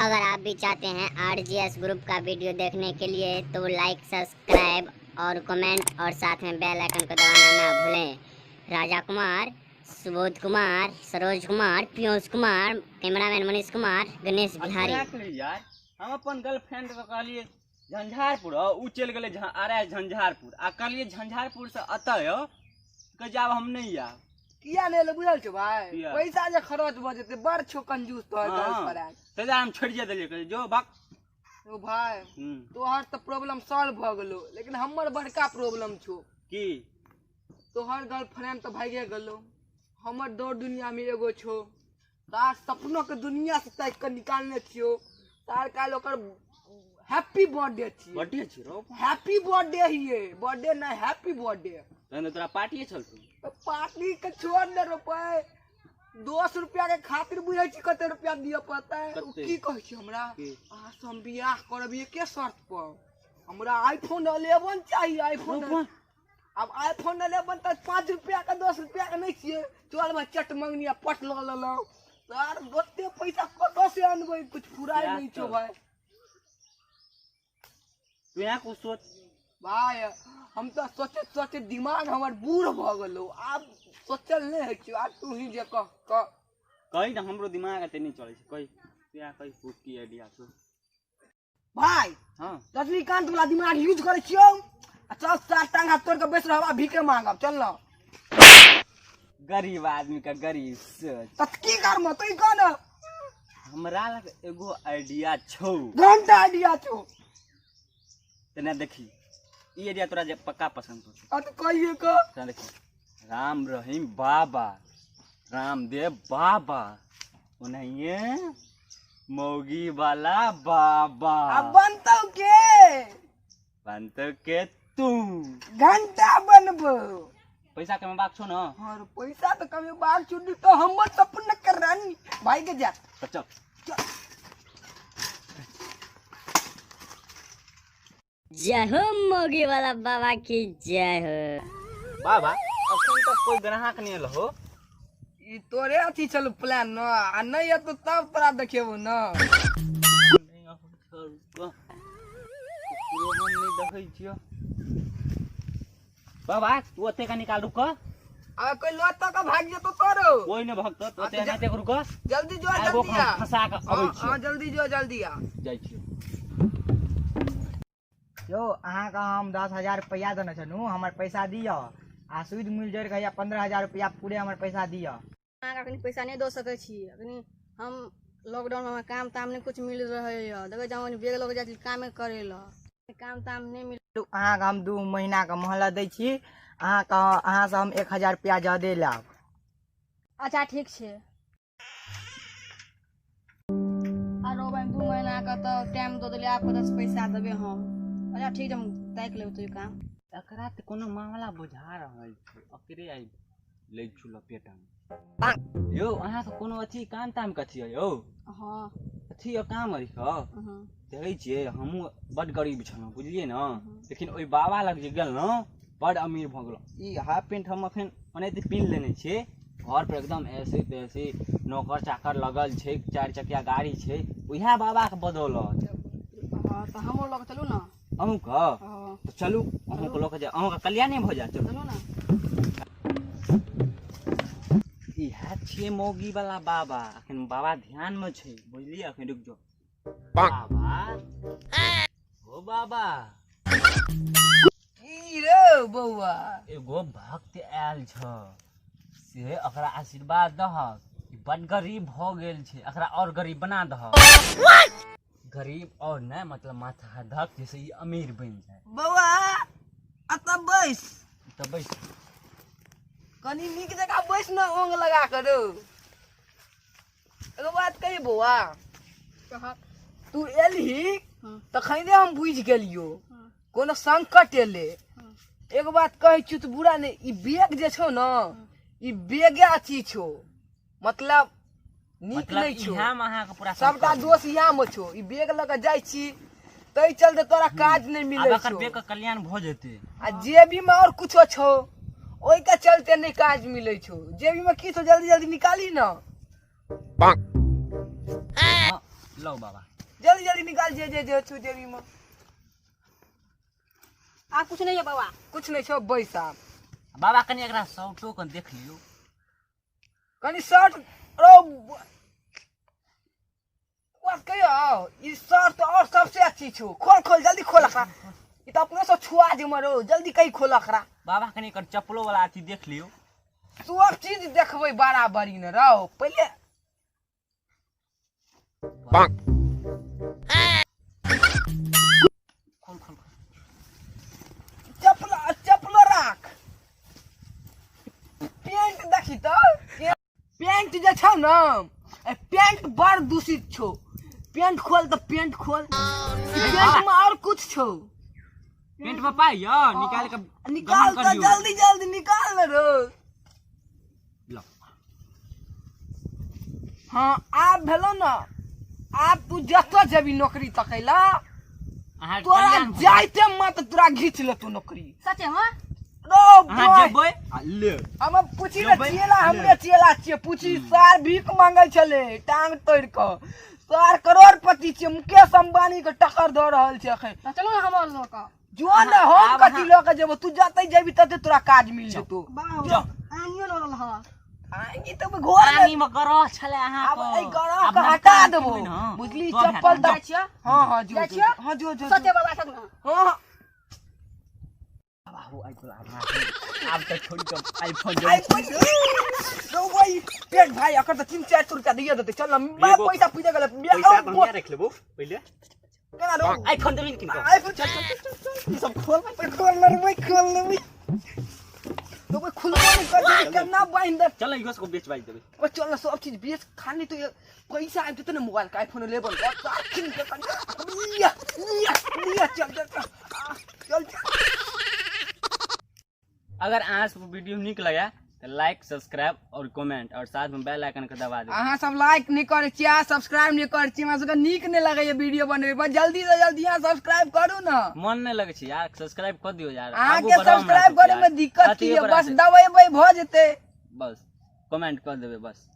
अगर आप भी चाहते हैं RGS ग्रुप का वीडियो देखने के लिए तो लाइक, सब्सक्राइब और कमेंट और साथ में बेल आइकन को दबाना ना भूलें। राजा कुमार, सुबोध कुमार, सरोज कुमार, पीयूष कुमार, कैमरामैन मनीष कुमार, गणेश बिहारी। यार हम अपन गर्लफ्रेंड को कहलिए झंझारपुर उ चल गए झंझारपुर आ कहलिए झंझारपुर से अतः जाब हम नहीं आब किया ने ले बुझल छ भाई पैसा जे खर्च भ जते बड़ छो कंजूस तोहर गर्लफ्रेंड तेजा हम छोड़िए देलिए जो भक ओ भाई तोहर त प्रॉब्लम सॉल्व भ गेलो लेकिन हमर बड़का प्रॉब्लम छो की तोहर गर्लफ्रेंड त भागे गेलो हमर दौड़ दुनिया में एगो छो तार सपनों के दुनिया से तक के निकालने छियो तार काल ओकर हैप्पी बर्थडे छी बर्थडे छी रो हैप्पी बर्थडे हिए बर्थडे ना हैप्पी बर्थडे तने तोरा पार्टी चल तू पार्टी के छोड़ दे रुपए 10 रुपया के खातिर बुझै छी कते रुपया दिए पड़ता है की कहै छी हमरा आ हम बियाह करबिए के शर्त पर हमरा आईफोन 11 चाहिए आईफोन अब आईफोन 11 त 5 रुपया का 10 रुपया का नहीं छिए चल भाई चट मंगनिया पट ल लो यार गोते पैसा कतो से अनबै कुछ फुराई नहीं छो भाई तू यहाँ कुछ सोच भाई हम तो सोचे सोचे दिमाग हमार बूढ़ भ गेलो अब सोचल नहीं है कि आज तू ही जे कह कहीं ना हमरो दिमाग एते नहीं चले छै कहीं क्या कहीं फूट की आईडिया छो भाई हां रजनीकांत वाला दिमाग यूज करे छियो चल चार टांगा तोड़ के बेच रहबा भीखे मांगब चल ना गरीब आदमी का गरीब सोच त की कर म तू कह ना हमरा लग एगो आईडिया छौ घंटा आईडिया छो तने देखी ई आईडिया तोरा जे पक्का पसंद हो त कहिए क तने देखी राम रहीम बाबा रामदेव बाबा उन्हें मौगी वाला बाबा अब बनतो के तू घंटा बनबो पैसा कमेबाक छौ न हां पैसा तो कमेबाक छौ तो हमर सपना कर रानी भाई के जा चल जय हो मोगी वाला बाबा की जय हो। बाबा अखन तक कोई ग्राहक नहीं आलो हो ई तोरे अथी चल प्लान न आ नहीं है तो तब तोरा देखेबो न नहीं देखै छियो बाबा तू ओते का निकाल रुक आ कोई लत का भाग जे तो तोरो कोई न भक्त तो ओते ना ते रुक जल्दी जो जल्दी आ फसा के आबै छी हां जल्दी जो जल्दी आ जाय छी यो अहाँ का हम 10,000 रुपया देने छनु हमर पैसा दियो आ सूद मिल जोड़ के 15,000 रुपया पूरे हमर पैसा दियो अहाँ का पैसा नहीं दे सके छी अखनी हम लॉकडाउन में काम ताम नहीं कुछ मिल रहे है देखो जवन बेग लोग जाती काम करे ल काम ताम नहीं मिल अहाँ का हम 2 महीना का मोहल्ला दै छी अहाँ से हम 1,000 रुपया ज्यादा लाब अच्छा ठीक छे आरो बन 2 महीना का तो टाइम दो देले आपको 10 पैसा देबे हम अच्छा ठीक हम ताक लेब तो काम एकरा त कोनो मामला बुझा रहल छै अकरे आई ले छु लपेटा में यो अहाँ के कोनो अथी काम ताम कथि है यो हां अथी काम है ह देखै छियै हमहू बड गरीब छलौ बुझलिए न लेकिन ओइ बाबा लग जे गेल न बड अमीर भ गेल ई हाफ पैंट हम अखन ओनेते पिन लेने छियै घर पर एकदम ऐसे तैसे नौकर चाकर लगल छै 4 चकिया गाड़ी छै ओहा बाबा के बदौलत हां त हमो लोग चलू न अहू का तो चलू अहू के लोग अहू का कल्याण भ जा चलू ना ई है छे मौगी वाला बाबा अखन बाबा ध्यान में छै बुझलिए अखन रुक जो बाबा ओ बाबा की रे बौआ एगो भक्त आयल छ से अकरा आशीर्वाद दह बड गरीब भ गेल छै अकरा और गरीब बना दह गरीब और न मतलब माथा धक जैसे ये अमीर बन जाए बौआ अत बैस तो बैस कनी नीक जगह बैस न ओंग लगा कर एगो बात कही बौआ तू एलही तखने हम बुझ गेलियो कोनो संकट एले एगो बात कहै छी तू बुरा नहीं ई बेग जे छौ न ई बेगे अथी छौ मतलब नीक नहीं छौ हम अहाँ के पूरा सबटा दोष यहाँ में छौ ई बेग लग जाय छी तै चलते तोरा काज नहीं मिले छौ बेग का कल्याण भ जेते आ जेबी में और कुछो छौ ओइ के चलते नहीं काज मिले छौ जेबी में की छौ जल्दी जल्दी निकाली न लो बाबा जल्दी जल्दी निकाल जे छु जेबी में आ कुछ नहीं है बाबा। कुछ नहीं छो पैसा बाबा कनी एकरा शर्टो कन देख लियो कनी शर्ट रो बस कहियो ई शर्ट और सबसे अच्छी छो खोल खोल जल्दी खोल एकरा ई तो अपने से छुआ जे मरो जल्दी कहीं खोल एकरा बाबा कनी एकर चप्पलो वाला अथी देख लियो सब चीज देखबै बराबरी न रहो पहले खोल खोल चप्पल राख पैंट देखी तो पैंट जे छौ न ए पैंट बड़ दूषित छौ पैंट खोल तो पैंट खोल पैंट में और कुछ छौ पेंट में पाई यो निकाल के निकाल तो जल्दी जल्दी निकाल न रो लो हाँ आप भेलो न आप तू जतो जेबी नौकरी तकैला अहाँ तोरा जाइते मत तोरा घीच लेतो नौकरी सच है हां रो अहाँ जेबै ले हम पूछी न चेला हमरे चेला छिए पूछी सर भीख मांगै छले टांग तोड़ के सर करोड़पति छिए मुकेश अंबानी के टक्कर द रहल छै अखन तो चलो ना हमर लोग का जो न हम कथी ल के जेबो तू जाते जेबी तते तोरा काज मिल जेतो बाबा आनियो लगल ह आंगी तो घोर पानी में गरह छले अहाँ अब को ए गरह के हटा देबो बुझली चप्पल जाय द छियै हां हां जो जाय छियै हां जो सच है बाबा सच ना हां बाबा हो आइफोन अब तो छोड़ के आईफोन आईफोन रो भाई पेट भाई अकर तो 3-400 रुपया दिए देते चल ना पैसा पूजे गेले पैसा तो हम रख लेबो पहले केना रो आईफोन देबी किनको आईफोन चल सब खोल ले भाई तो भाई खुल कर करना बाइन दे चल इगो को बेच बाई देबे ओ चल ना सब चीज बेच खानी तो पैसा आइ तो ना मोबाइल का आईफोन लेबल खिन के लिया चल अगर अहाँ सब वीडियो निक लगा तो लाइक सब्सक्राइब और कमेंट और साथ में बेल आइकन के दबा दे अहाँ सब लाइक नहीं करे छियै सब्सक्राइब नहीं करे छियै हमरा सबके नीक नहीं लगे ये वीडियो बने बस जल्दी से जल्दी यहाँ सब्सक्राइब करू ना मन नहीं लगे छै यार सब्सक्राइब कर दियो यार अहाँ आगू के बढ़ाओ हमरा सब्सक्राइब सबके करे यार। में दिक्कत की अथिये है पर बस आते। दबाई भ जेते बस कमेंट कर देबे बस